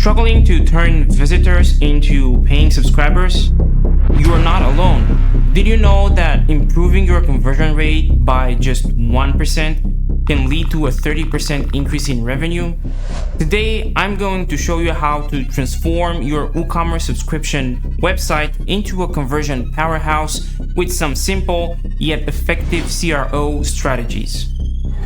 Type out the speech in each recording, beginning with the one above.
Struggling to turn visitors into paying subscribers? You are not alone. Did you know that improving your conversion rate by just 1% can lead to a 30% increase in revenue? Today, I'm going to show you how to transform your WooCommerce subscription website into a conversion powerhouse with some simple yet effective CRO strategies.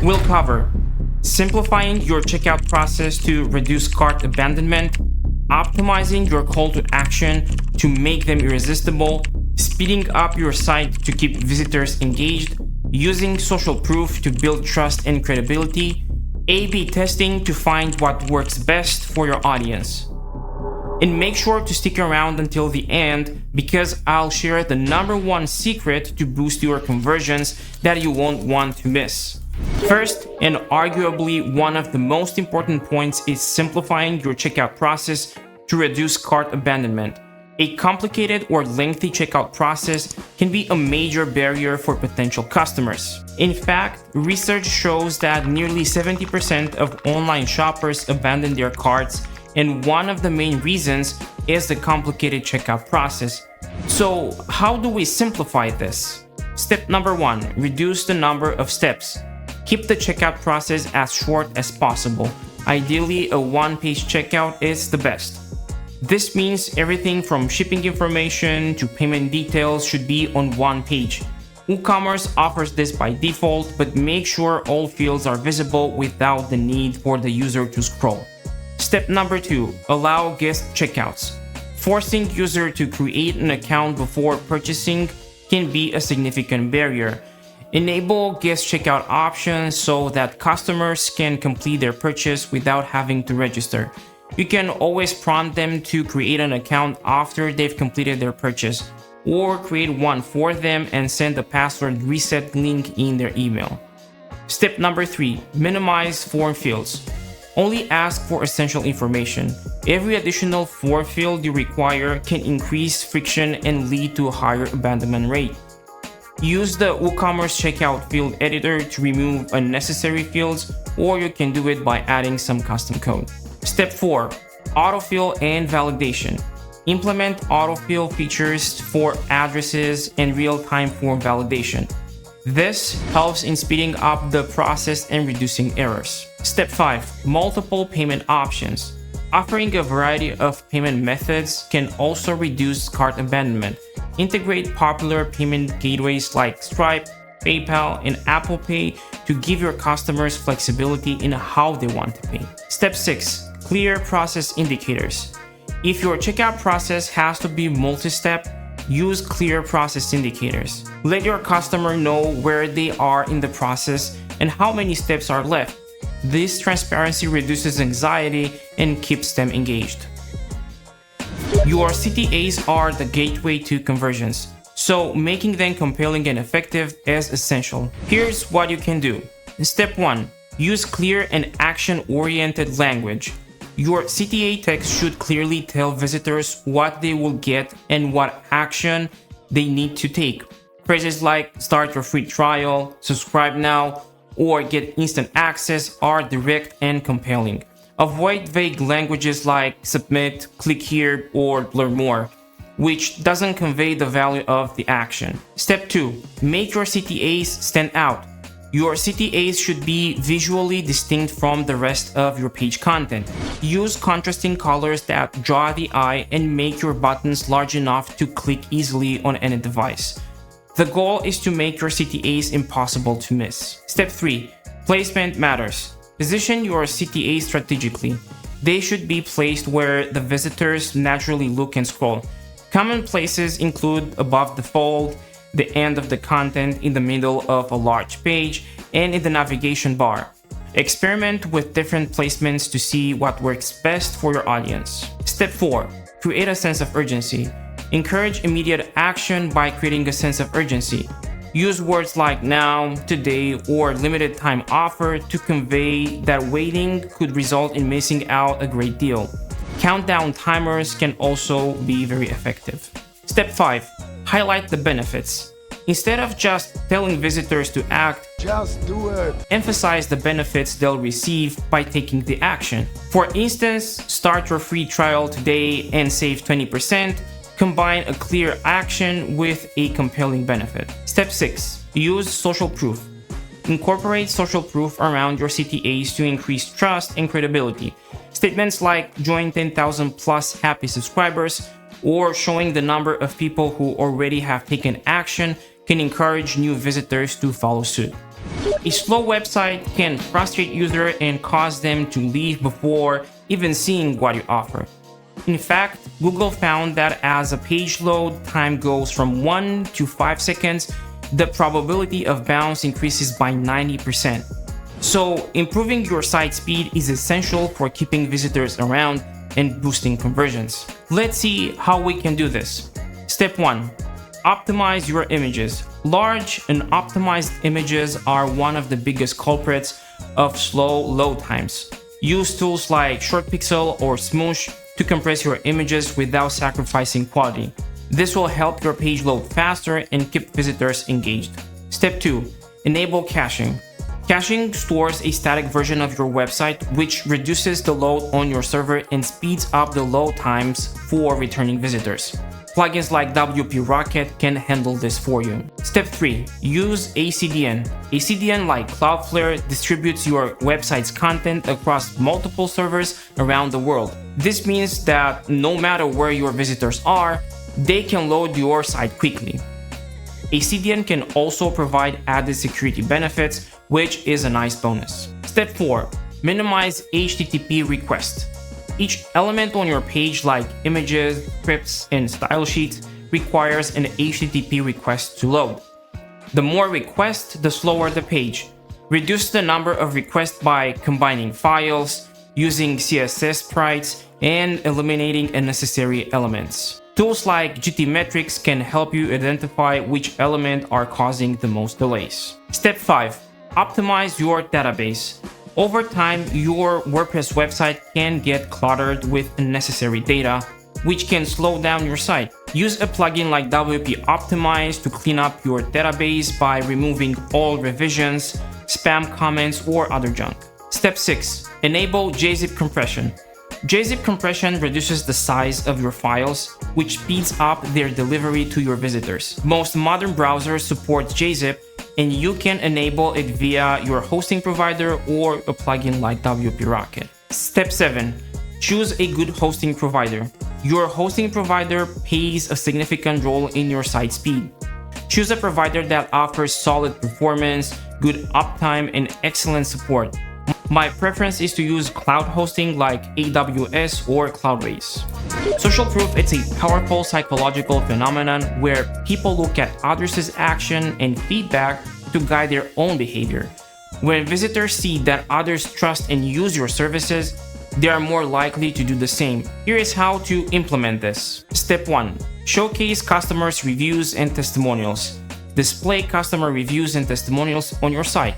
We'll cover simplifying your checkout process to reduce cart abandonment, optimizing your call to action to make them irresistible, speeding up your site to keep visitors engaged, using social proof to build trust and credibility, A/B testing to find what works best for your audience. And make sure to stick around until the end because I'll share the #1 secret to boost your conversions that you won't want to miss. First, and arguably one of the most important points, is simplifying your checkout process to reduce cart abandonment. A complicated or lengthy checkout process can be a major barrier for potential customers. In fact, research shows that nearly 70% of online shoppers abandon their carts, and one of the main reasons is the complicated checkout process. So, how do we simplify this? Step number 1, reduce the number of steps. Keep the checkout process as short as possible. Ideally, a one-page checkout is the best. This means everything from shipping information to payment details should be on one page. WooCommerce offers this by default, but make sure all fields are visible without the need for the user to scroll. Step number 2, allow guest checkouts. Forcing user to create an account before purchasing can be a significant barrier. Enable guest checkout options so that customers can complete their purchase without having to register. You can always prompt them to create an account after they've completed their purchase, or create one for them and send a password reset link in their email. Step number 3, minimize form fields. Only ask for essential information. Every additional form field you require can increase friction and lead to a higher abandonment rate. Use the WooCommerce checkout field editor to remove unnecessary fields, or you can do it by adding some custom code. Step 4, autofill and validation. Implement autofill features for addresses and real-time form validation. This helps in speeding up the process and reducing errors. Step 5, multiple payment options. Offering a variety of payment methods can also reduce cart abandonment. Integrate popular payment gateways like Stripe, PayPal, and Apple Pay to give your customers flexibility in how they want to pay. Step 6, clear process indicators. If your checkout process has to be multi-step, use clear process indicators. Let your customer know where they are in the process and how many steps are left. This transparency reduces anxiety and keeps them engaged. Your CTAs are the gateway to conversions, so making them compelling and effective is essential. Here's what you can do. Step 1, use clear and action-oriented language. Your CTA text should clearly tell visitors what they will get and what action they need to take. Phrases like start your free trial, subscribe now, or get instant access are direct and compelling. Avoid vague languages like submit, click here, or learn more, which doesn't convey the value of the action. Step 2, make your CTAs stand out. Your CTAs should be visually distinct from the rest of your page content. Use contrasting colors that draw the eye and make your buttons large enough to click easily on any device. The goal is to make your CTAs impossible to miss. Step 3, placement matters. Position your CTAs strategically. They should be placed where the visitors naturally look and scroll. Common places include above the fold, the end of the content, in the middle of a large page, and in the navigation bar. Experiment with different placements to see what works best for your audience. Step 4, create a sense of urgency. Encourage immediate action by creating a sense of urgency. Use words like now, today, or limited time offer to convey that waiting could result in missing out a great deal. Countdown timers can also be very effective. Step 5, highlight the benefits. Instead of just telling visitors to act, Just do it. emphasize the benefits they'll receive by taking the action. For instance, start your free trial today and save 20%. Combine a clear action with a compelling benefit. Step 6. Use social proof. Incorporate social proof around your CTAs to increase trust and credibility. Statements like join 10,000 plus happy subscribers or showing the number of people who already have taken action can encourage new visitors to follow suit. A slow website can frustrate users and cause them to leave before even seeing what you offer. In fact, Google found that as a page load time goes from 1 to 5 seconds, the probability of bounce increases by 90%. So, improving your site speed is essential for keeping visitors around and boosting conversions. Let's see how we can do this. Step 1. Optimize your images. Large and optimized images are one of the biggest culprits of slow load times. Use tools like ShortPixel or Smoosh to compress your images without sacrificing quality. This will help your page load faster and keep visitors engaged. Step 2. Enable caching. Caching stores a static version of your website, which reduces the load on your server and speeds up the load times for returning visitors. Plugins like WP Rocket can handle this for you. Step 3. Use a CDN. A CDN like Cloudflare distributes your website's content across multiple servers around the world. This means that no matter where your visitors are, they can load your site quickly. A CDN can also provide added security benefits, which is a nice bonus. Step 4. Minimize HTTP requests. Each element on your page, like images, scripts, and style sheets, requires an HTTP request to load. The more requests, the slower the page. Reduce the number of requests by combining files, using CSS sprites, and eliminating unnecessary elements. Tools like GTmetrix can help you identify which elements are causing the most delays. Step 5. Optimize your database. Over time, your WordPress website can get cluttered with unnecessary data, which can slow down your site. Use a plugin like WP Optimize to clean up your database by removing all revisions, spam comments, or other junk. Step 6. Enable JZip compression. JZip compression reduces the size of your files, which speeds up their delivery to your visitors. Most modern browsers support JZip, and you can enable it via your hosting provider or a plugin like WP Rocket. Step 7. Choose a good hosting provider. Your hosting provider plays a significant role in your site speed. Choose a provider that offers solid performance, good uptime, and excellent support. My preference is to use cloud hosting like AWS or Cloudways. Social proof is a powerful psychological phenomenon where people look at others' action and feedback to guide their own behavior. When visitors see that others trust and use your services, they are more likely to do the same. Here is how to implement this. Step 1. Showcase customers' reviews and testimonials. Display customer reviews and testimonials on your site.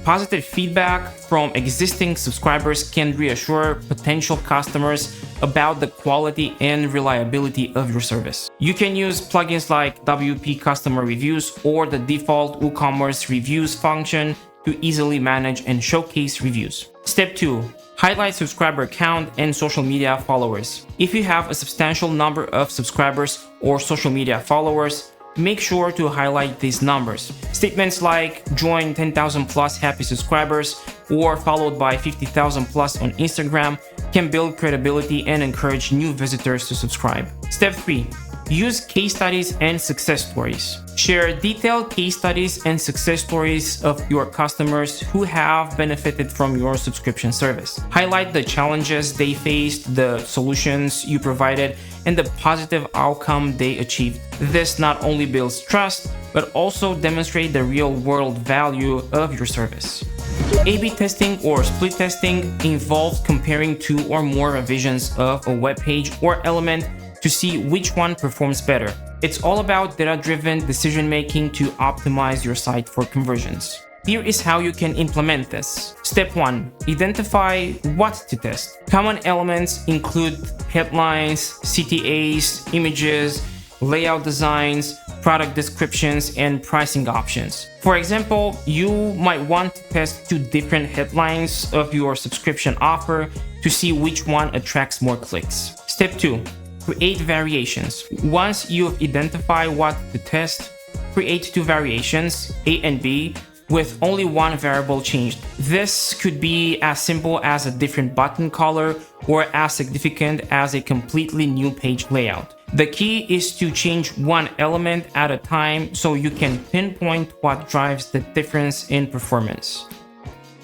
Positive feedback from existing subscribers can reassure potential customers about the quality and reliability of your service. You can use plugins like WP Customer Reviews or the default WooCommerce Reviews function to easily manage and showcase reviews. Step 2. Highlight subscriber count and social media followers. If you have a substantial number of subscribers or social media followers, make sure to highlight these numbers. Statements like join 10,000 plus happy subscribers or followed by 50,000 plus on Instagram can build credibility and encourage new visitors to subscribe. Step 3. Use case studies and success stories. Share detailed case studies and success stories of your customers who have benefited from your subscription service. Highlight the challenges they faced, the solutions you provided, and the positive outcome they achieved. This not only builds trust, but also demonstrates the real-world value of your service. A/B testing or split testing involves comparing 2 or more revisions of a web page or element to see which one performs better. It's all about data-driven decision-making to optimize your site for conversions. Here is how you can implement this. Step 1. Identify what to test. Common elements include headlines, CTAs, images, layout designs, product descriptions, and pricing options. For example, you might want to test 2 different headlines of your subscription offer to see which one attracts more clicks. Step 2. Create variations. Once you've identified what to test, create 2 variations, A and B, with only one variable changed. This could be as simple as a different button color or as significant as a completely new page layout. The key is to change one element at a time so you can pinpoint what drives the difference in performance.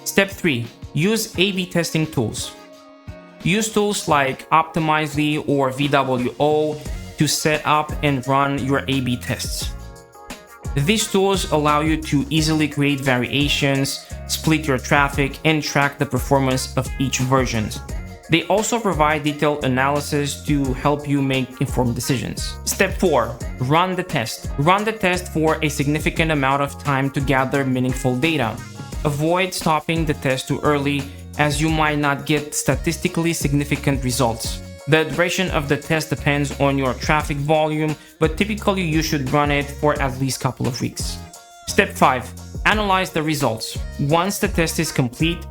Step 3. Use A/B testing tools. Use tools like Optimizely or VWO to set up and run your A/B tests. These tools allow you to easily create variations, split your traffic, and track the performance of each version. They also provide detailed analysis to help you make informed decisions. Step 4. Run the test. Run the test for a significant amount of time to gather meaningful data. Avoid stopping the test too early, as you might not get statistically significant results. The duration of the test depends on your traffic volume, but typically you should run it for at least a couple of weeks. Step 5. Analyze the results. Once the test is complete,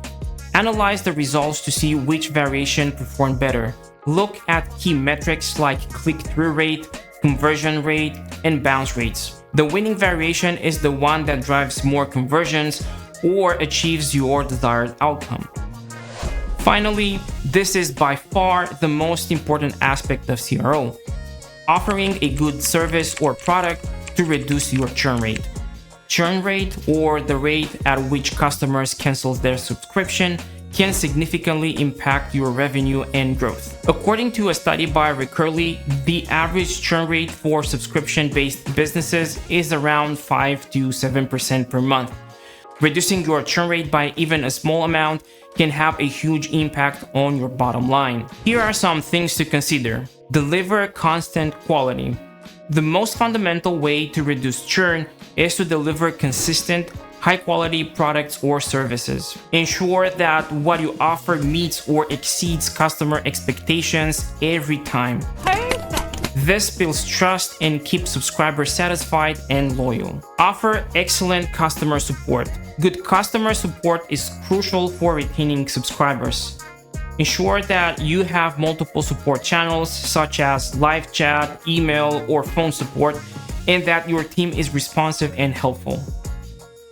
analyze the results to see which variation performed better. Look at key metrics like click-through rate, conversion rate, and bounce rates. The winning variation is the one that drives more conversions or achieves your desired outcome. Finally, this is by far the most important aspect of CRO: offering a good service or product to reduce your churn rate. Churn rate, or the rate at which customers cancel their subscription, can significantly impact your revenue and growth. According to a study by Recurly, the average churn rate for subscription-based businesses is around 5 to 7% per month. Reducing your churn rate by even a small amount can have a huge impact on your bottom line. Here are some things to consider. Deliver constant quality. The most fundamental way to reduce churn is to deliver consistent, high-quality products or services. Ensure that what you offer meets or exceeds customer expectations every time. This builds trust and keeps subscribers satisfied and loyal. Offer excellent customer support. Good customer support is crucial for retaining subscribers. Ensure that you have multiple support channels such as live chat, email, or phone support, and that your team is responsive and helpful.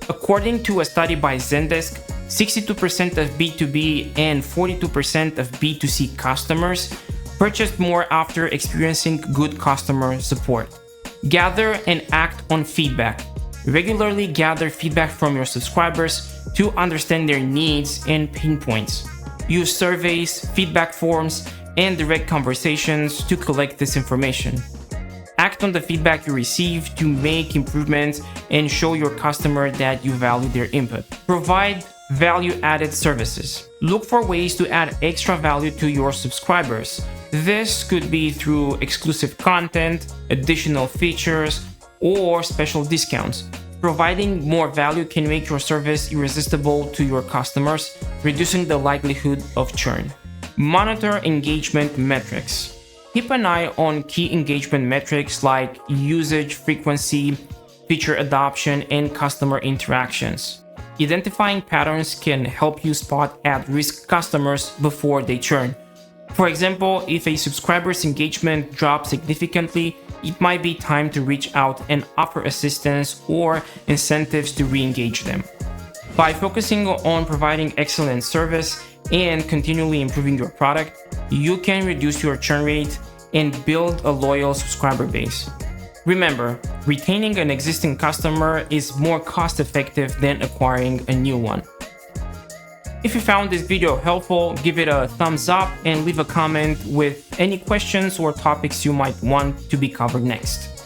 According to a study by Zendesk, 62% of B2B and 42% of B2C customers purchased more after experiencing good customer support. Gather and act on feedback. Regularly gather feedback from your subscribers to understand their needs and pain points. Use surveys, feedback forms, and direct conversations to collect this information. Act on the feedback you receive to make improvements and show your customer that you value their input. Provide value-added services. Look for ways to add extra value to your subscribers. This could be through exclusive content, additional features, or special discounts. Providing more value can make your service irresistible to your customers, reducing the likelihood of churn. Monitor engagement metrics. Keep an eye on key engagement metrics like usage frequency, feature adoption, and customer interactions. Identifying patterns can help you spot at-risk customers before they churn. For example, if a subscriber's engagement drops significantly, it might be time to reach out and offer assistance or incentives to re-engage them. By focusing on providing excellent service and continually improving your product, you can reduce your churn rate and build a loyal subscriber base. Remember, retaining an existing customer is more cost-effective than acquiring a new one. If you found this video helpful, give it a thumbs up and leave a comment with any questions or topics you might want to be covered next.